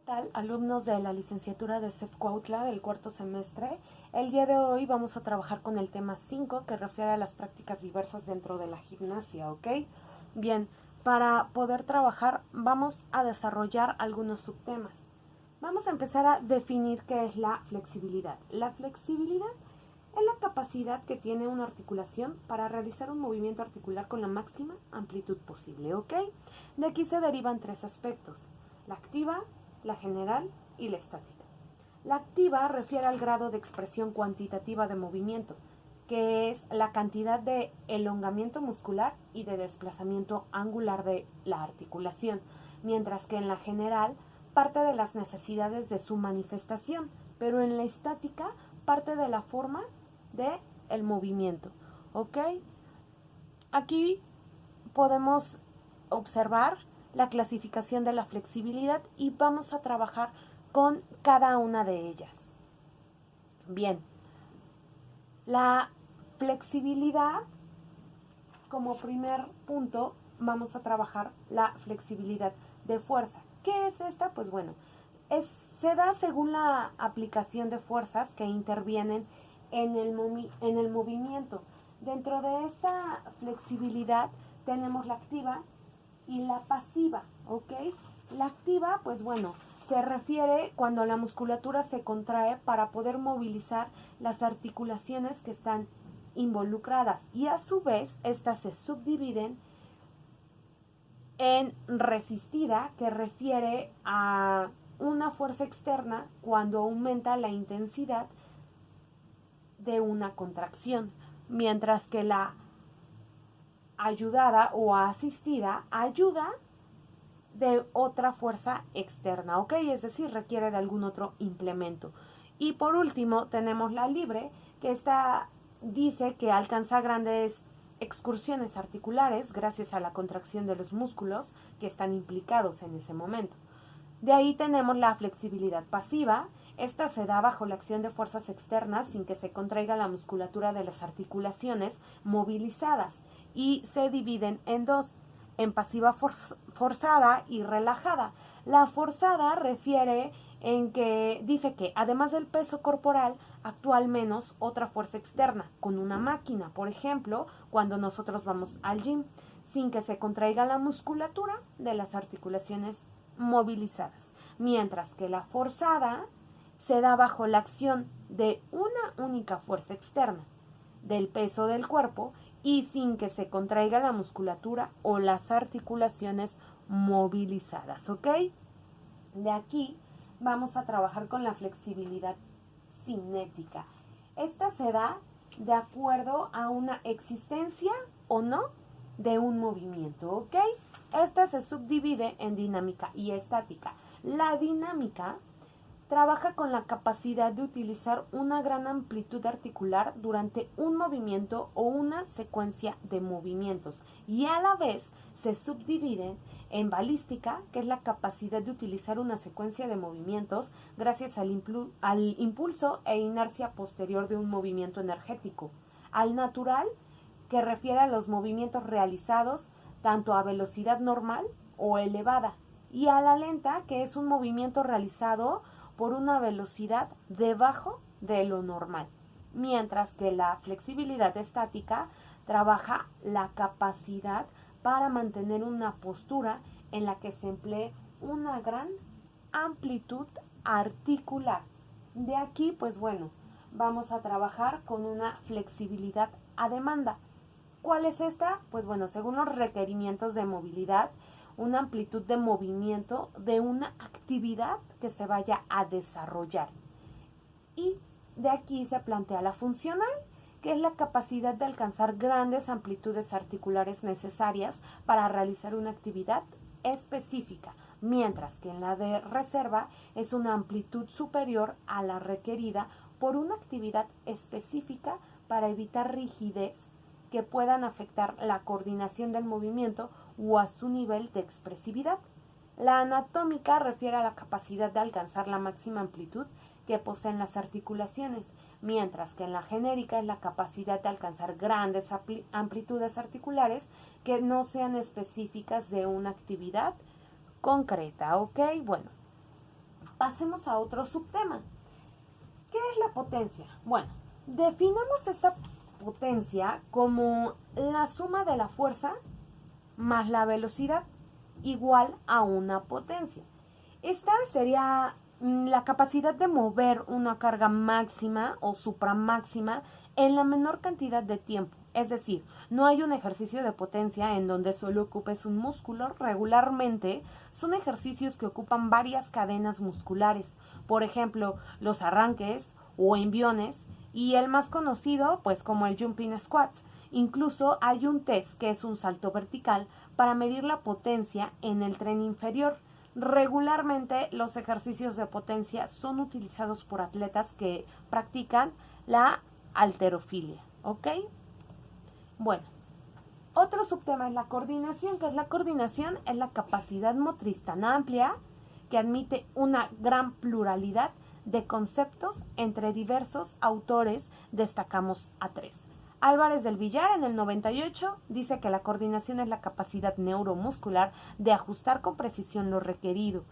Tal, alumnos de la licenciatura de CEF Cuautla del cuarto semestre? El día de hoy vamos a trabajar con el tema 5 que refiere a las prácticas diversas dentro de la gimnasia, ¿ok? Bien, para poder trabajar vamos a desarrollar algunos subtemas. Vamos a empezar a definir qué es la flexibilidad. La flexibilidad es la capacidad que tiene una articulación para realizar un movimiento articular con la máxima amplitud posible, ¿ok? De aquí se derivan tres aspectos: la activa, la general y la estática. La activa refiere al grado de expresión cuantitativa de movimiento, que es la cantidad de elongamiento muscular y de desplazamiento angular de la articulación, mientras que en la general parte de las necesidades de su manifestación, pero en la estática parte de la forma de el movimiento, ¿ok? Aquí podemos observar la clasificación de la flexibilidad y vamos a trabajar con cada una de ellas. Bien, la flexibilidad, como primer punto, vamos a trabajar la flexibilidad de fuerza. ¿Qué es esta? Pues bueno, se da según la aplicación de fuerzas que intervienen en el movimiento. Dentro de esta flexibilidad tenemos la activa y la pasiva, ¿ok? La activa, pues bueno, se refiere cuando la musculatura se contrae para poder movilizar las articulaciones que están involucradas, y a su vez estas se subdividen en resistida, que refiere a una fuerza externa cuando aumenta la intensidad de una contracción, mientras que la ayudada o asistida ayuda de otra fuerza externa, ¿ok? Es decir, requiere de algún otro implemento. Y por último tenemos la libre, que esta dice que alcanza grandes excursiones articulares gracias a la contracción de los músculos que están implicados en ese momento. De ahí tenemos la flexibilidad pasiva. Esta se da bajo la acción de fuerzas externas sin que se contraiga la musculatura de las articulaciones movilizadas, y se dividen en dos: en pasiva forzada y relajada. La forzada refiere en que dice que además del peso corporal actúa al menos otra fuerza externa, con una máquina, por ejemplo, cuando nosotros vamos al gym, sin que se contraiga la musculatura de las articulaciones movilizadas. Mientras que la forzada se da bajo la acción de una única fuerza externa, del peso del cuerpo, y sin que se contraiga la musculatura o las articulaciones movilizadas, ¿ok? De aquí vamos a trabajar con la flexibilidad cinética. Esta se da de acuerdo a una existencia o no de un movimiento, ¿ok? Esta se subdivide en dinámica y estática. La dinámica trabaja con la capacidad de utilizar una gran amplitud articular durante un movimiento o una secuencia de movimientos, y a la vez se subdividen en balística, que es la capacidad de utilizar una secuencia de movimientos gracias al impulso e inercia posterior de un movimiento energético; al natural, que refiere a los movimientos realizados tanto a velocidad normal o elevada; y a la lenta, que es un movimiento realizado por una velocidad debajo de lo normal. Mientras que la flexibilidad estática trabaja la capacidad para mantener una postura en la que se emplee una gran amplitud articular. De aquí, pues bueno, vamos a trabajar con una flexibilidad a demanda. ¿Cuál es esta? Pues bueno, según los requerimientos de movilidad, una amplitud de movimiento de una actividad que se vaya a desarrollar. Y de aquí se plantea la funcional, que es la capacidad de alcanzar grandes amplitudes articulares necesarias para realizar una actividad específica, mientras que en la de reserva es una amplitud superior a la requerida por una actividad específica para evitar rigidez que puedan afectar la coordinación del movimiento o a su nivel de expresividad. La anatómica refiere a la capacidad de alcanzar la máxima amplitud que poseen las articulaciones, mientras que en la genérica es la capacidad de alcanzar grandes amplitudes articulares que no sean específicas de una actividad concreta, ¿ok? Bueno, pasemos a otro subtema. ¿Qué es la potencia? Bueno, definamos esta potencia como la suma de la fuerza más la velocidad igual a una potencia. Esta sería la capacidad de mover una carga máxima o supramáxima en la menor cantidad de tiempo. Es decir, no hay un ejercicio de potencia en donde solo ocupes un músculo. Regularmente son ejercicios que ocupan varias cadenas musculares. Por ejemplo, los arranques o enviones y el más conocido, pues como el jumping squats. Incluso hay un test que es un salto vertical para medir la potencia en el tren inferior. Regularmente los ejercicios de potencia son utilizados por atletas que practican la halterofilia, ¿ok? Bueno, otro subtema es la coordinación, que es la coordinación, es la capacidad motriz tan amplia que admite una gran pluralidad de conceptos entre diversos autores. Destacamos a tres. Álvarez del Villar en el 98 dice que la coordinación es la capacidad neuromuscular de ajustar con precisión lo requerido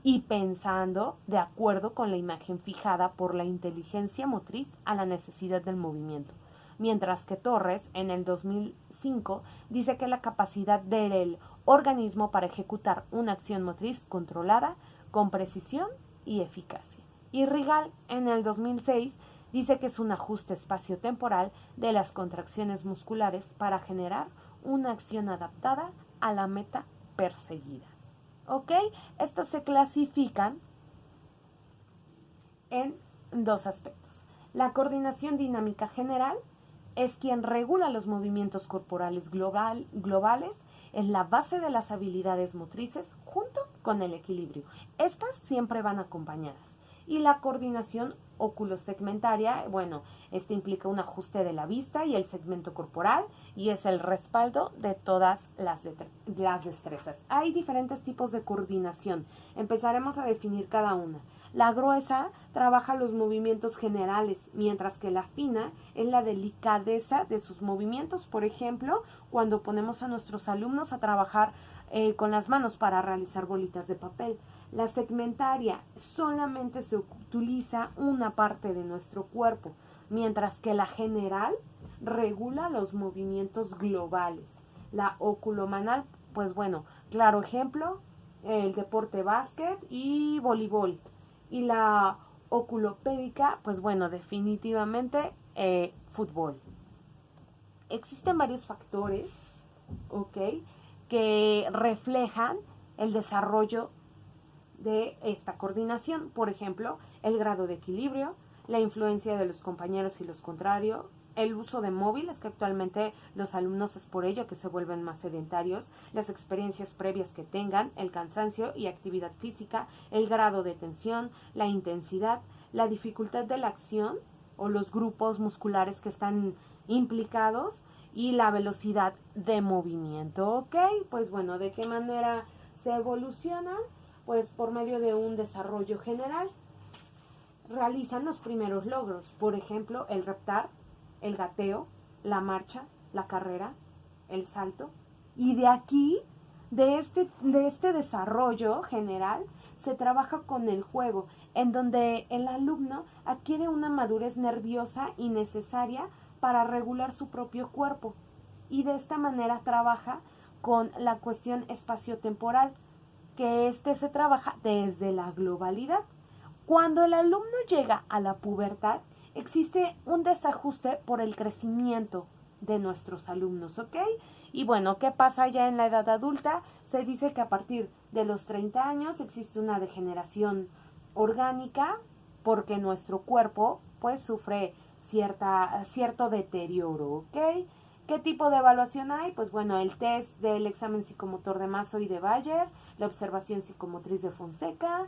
y pensando de acuerdo con la imagen fijada por la inteligencia motriz a la necesidad del movimiento. Mientras que Torres en el 2005 dice que la capacidad del organismo para ejecutar una acción motriz controlada con precisión y eficacia. Y Rigal en el 2006 dice que es un ajuste espaciotemporal de las contracciones musculares para generar una acción adaptada a la meta perseguida. ¿Ok? Estas se clasifican en dos aspectos. La coordinación dinámica general es quien regula los movimientos corporales globales, es la base de las habilidades motrices junto con el equilibrio. Estas siempre van acompañadas. Y la coordinación oculosegmentaria, bueno, este implica un ajuste de la vista y el segmento corporal y es el respaldo de todas las destrezas. Hay diferentes tipos de coordinación. Empezaremos a definir cada una. La gruesa trabaja los movimientos generales, mientras que la fina es la delicadeza de sus movimientos. Por ejemplo, cuando ponemos a nuestros alumnos a trabajar con las manos para realizar bolitas de papel. La segmentaria solamente se utiliza una parte de nuestro cuerpo, mientras que la general regula los movimientos globales. La oculomanal, pues bueno, claro ejemplo, el deporte básquet y voleibol. Y la oculopédica, pues bueno, definitivamente fútbol. Existen varios factores, ¿ok?, que reflejan el desarrollo de esta coordinación. Por ejemplo, el grado de equilibrio, la influencia de los compañeros y los contrarios, el uso de móviles, que actualmente los alumnos es por ello que se vuelven más sedentarios, las experiencias previas que tengan, el cansancio y actividad física, el grado de tensión, la intensidad, la dificultad de la acción o los grupos musculares que están implicados y la velocidad de movimiento. ¿Ok? Pues bueno, ¿de qué manera se evolucionan? Pues por medio de un desarrollo general. Realizan los primeros logros, por ejemplo, el reptar, el gateo, la marcha, la carrera, el salto. Y de aquí, de este desarrollo general, se trabaja con el juego, en donde el alumno adquiere una madurez nerviosa y necesaria para regular su propio cuerpo. Y de esta manera trabaja con la cuestión espaciotemporal, que se trabaja desde la globalidad. Cuando el alumno llega a la pubertad, existe un desajuste por el crecimiento de nuestros alumnos, ¿ok? Y bueno, ¿qué pasa ya en la edad adulta? Se dice que a partir de los 30 años existe una degeneración orgánica porque nuestro cuerpo pues sufre cierto deterioro, ¿ok? ¿Qué tipo de evaluación hay? Pues bueno, el test del examen psicomotor de Mazo y de Bayer, la observación psicomotriz de Fonseca,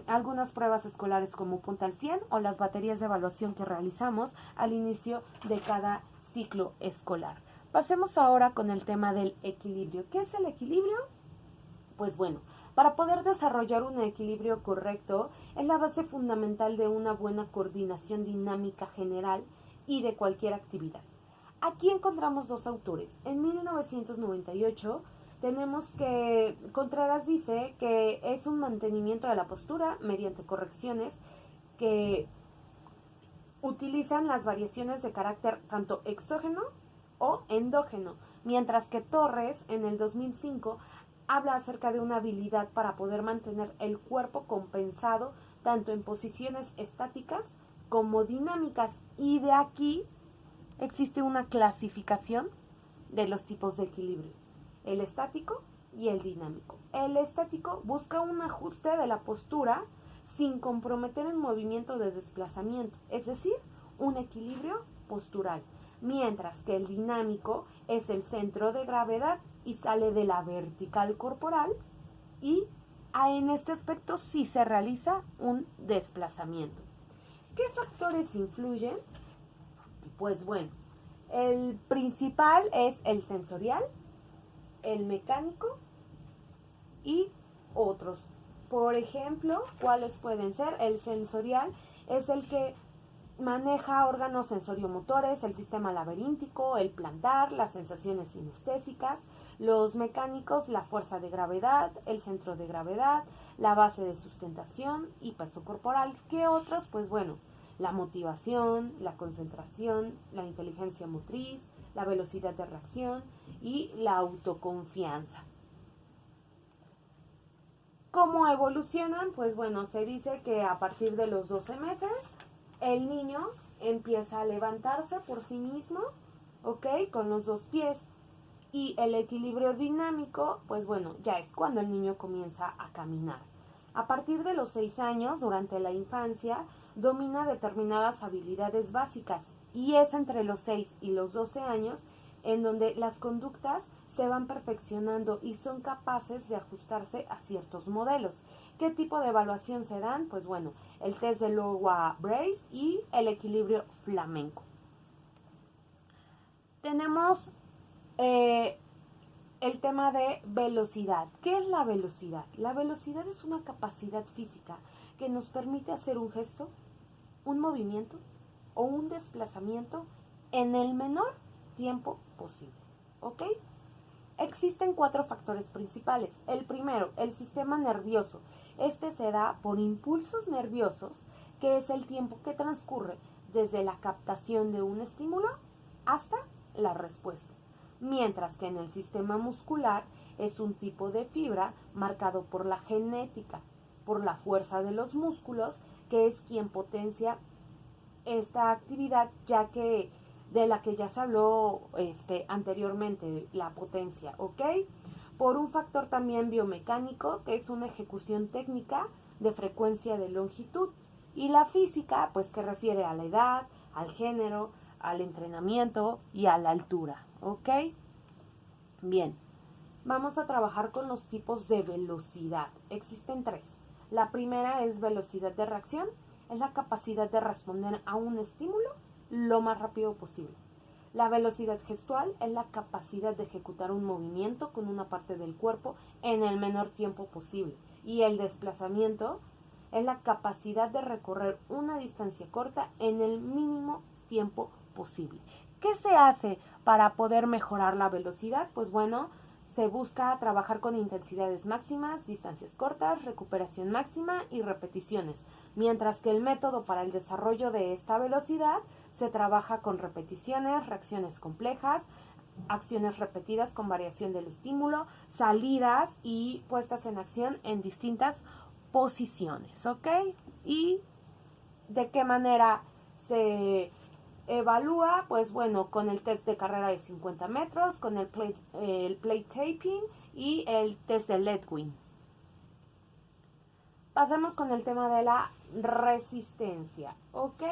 algunas pruebas escolares como Punta al 100 o las baterías de evaluación que realizamos al inicio de cada ciclo escolar. Pasemos ahora con el tema del equilibrio. ¿Qué es el equilibrio? Pues bueno, para poder desarrollar un equilibrio correcto es la base fundamental de una buena coordinación dinámica general y de cualquier actividad. Aquí encontramos dos autores. En 1998 tenemos que, Contreras dice que es un mantenimiento de la postura mediante correcciones que utilizan las variaciones de carácter tanto exógeno o endógeno, mientras que Torres en el 2005 habla acerca de una habilidad para poder mantener el cuerpo compensado tanto en posiciones estáticas como dinámicas, y de aquí existe una clasificación de los tipos de equilibrio: el estático y el dinámico. El estático busca un ajuste de la postura sin comprometer el movimiento de desplazamiento, es decir, un equilibrio postural, mientras que el dinámico es el centro de gravedad y sale de la vertical corporal, y en este aspecto sí se realiza un desplazamiento. ¿Qué factores influyen? Pues bueno, el principal es el sensorial, el mecánico y otros. Por ejemplo, ¿cuáles pueden ser? El sensorial es el que maneja órganos sensoriomotores, el sistema laberíntico, el plantar, las sensaciones sinestésicas. Los mecánicos, la fuerza de gravedad, el centro de gravedad, la base de sustentación y peso corporal. ¿Qué otros? Pues bueno, la motivación, la concentración, la inteligencia motriz, la velocidad de reacción y la autoconfianza. ¿Cómo evolucionan? Pues bueno, se dice que a partir de los 12 meses el niño empieza a levantarse por sí mismo, ¿ok? Con los dos pies. Y el equilibrio dinámico, pues bueno, ya es cuando el niño comienza a caminar. A partir de los 6 años, durante la infancia, domina determinadas habilidades básicas, y es entre los 6 y los 12 años en donde las conductas se van perfeccionando y son capaces de ajustarse a ciertos modelos. ¿Qué tipo de evaluación se dan? Pues bueno, el test de Lowa Brace y el equilibrio flamenco. Tenemos el tema de velocidad. ¿Qué es la velocidad? La velocidad es una capacidad física que nos permite hacer un gesto, un movimiento o un desplazamiento en el menor tiempo posible. ¿Ok? Existen 4 factores principales. El primero, el sistema nervioso. Este se da por impulsos nerviosos, que es el tiempo que transcurre desde la captación de un estímulo hasta la respuesta. Mientras que en el sistema muscular es un tipo de fibra marcado por la genética, por la fuerza de los músculos, que es quien potencia esta actividad, ya que de la que ya se habló anteriormente, la potencia, ¿ok? Por un factor también biomecánico, que es una ejecución técnica de frecuencia de longitud, y la física, pues que refiere a la edad, al género, al entrenamiento y a la altura, ¿ok? Bien, vamos a trabajar con los tipos de velocidad. Existen 3. La primera es velocidad de reacción, es la capacidad de responder a un estímulo lo más rápido posible. La velocidad gestual es la capacidad de ejecutar un movimiento con una parte del cuerpo en el menor tiempo posible. Y el desplazamiento es la capacidad de recorrer una distancia corta en el mínimo tiempo posible. ¿Qué se hace para poder mejorar la velocidad? Pues bueno, se busca trabajar con intensidades máximas, distancias cortas, recuperación máxima y repeticiones, mientras que el método para el desarrollo de esta velocidad se trabaja con repeticiones, reacciones complejas, acciones repetidas con variación del estímulo, salidas y puestas en acción en distintas posiciones, ¿ok? ¿Y de qué manera se evalúa? Pues bueno, con el test de carrera de 50 metros, con el plate taping y el test de Ledwin. Pasemos con el tema de la resistencia, ¿ok?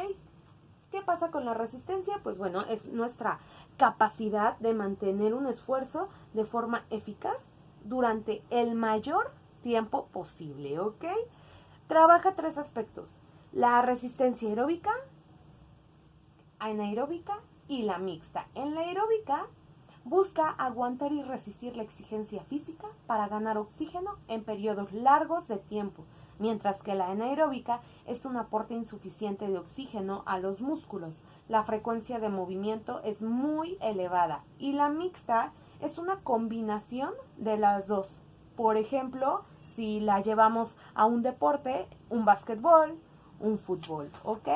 ¿Qué pasa con la resistencia? Pues bueno, es nuestra capacidad de mantener un esfuerzo de forma eficaz durante el mayor tiempo posible, ¿ok? Trabaja 3 aspectos: la resistencia aeróbica, anaeróbica y la mixta. En la aeróbica busca aguantar y resistir la exigencia física para ganar oxígeno en periodos largos de tiempo, mientras que la anaeróbica es un aporte insuficiente de oxígeno a los músculos. La frecuencia de movimiento es muy elevada, y la mixta es una combinación de las dos. Por ejemplo, si la llevamos a un deporte, un básquetbol, un fútbol, ¿ok?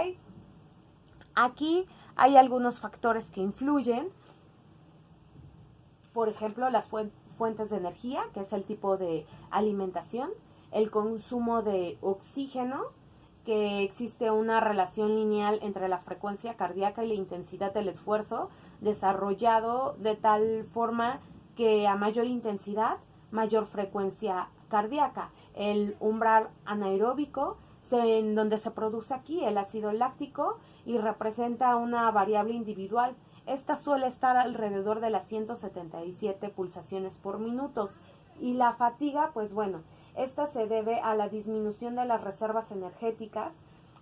Aquí hay algunos factores que influyen. Por ejemplo, las fuentes de energía, que es el tipo de alimentación, el consumo de oxígeno, que existe una relación lineal entre la frecuencia cardíaca y la intensidad del esfuerzo, desarrollado de tal forma que a mayor intensidad, mayor frecuencia cardíaca. El umbral anaeróbico, en donde se produce aquí el ácido láctico y representa una variable individual. Esta suele estar alrededor de las 177 pulsaciones por minuto. Y la fatiga, pues bueno, esta se debe a la disminución de las reservas energéticas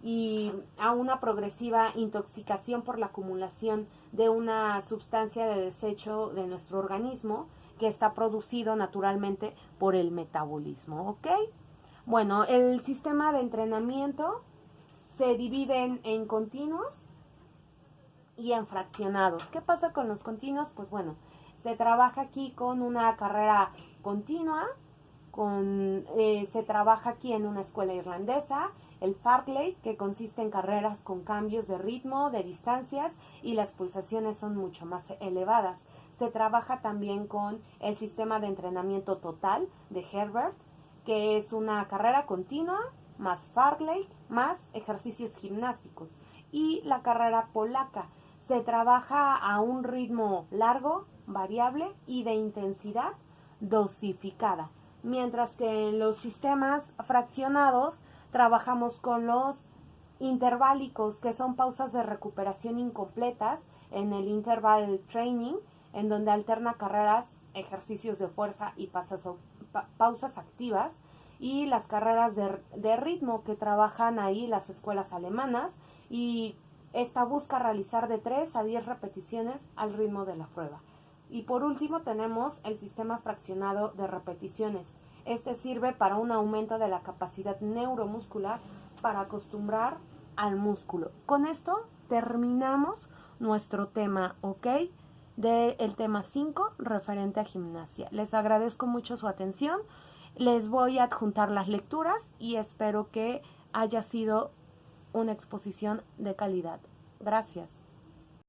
y a una progresiva intoxicación por la acumulación de una sustancia de desecho de nuestro organismo que está producido naturalmente por el metabolismo, ¿ok? Bueno, el sistema de entrenamiento se divide en continuos y en fraccionados. ¿Qué pasa con los continuos? Pues bueno, se trabaja aquí con una carrera continua, se trabaja aquí en una escuela irlandesa, el Fartlek, que consiste en carreras con cambios de ritmo, de distancias y las pulsaciones son mucho más elevadas. Se trabaja también con el sistema de entrenamiento total de Herbert, que es una carrera continua, más Fartlek, más ejercicios gimnásticos. Y la carrera polaca, se trabaja a un ritmo largo, variable y de intensidad dosificada. Mientras que en los sistemas fraccionados trabajamos con los interválicos, que son pausas de recuperación incompletas en el interval training, en donde alterna carreras, ejercicios de fuerza y pausas activas, y las carreras de ritmo que trabajan ahí las escuelas alemanas, y esta busca realizar de 3 a 10 repeticiones al ritmo de la prueba. Y por último tenemos el sistema fraccionado de repeticiones. Este sirve para un aumento de la capacidad neuromuscular para acostumbrar al músculo. Con esto terminamos nuestro tema, ¿ok? Del tema 5 referente a gimnasia. Les agradezco mucho su atención. Les voy a adjuntar las lecturas y espero que haya sido una exposición de calidad. Gracias.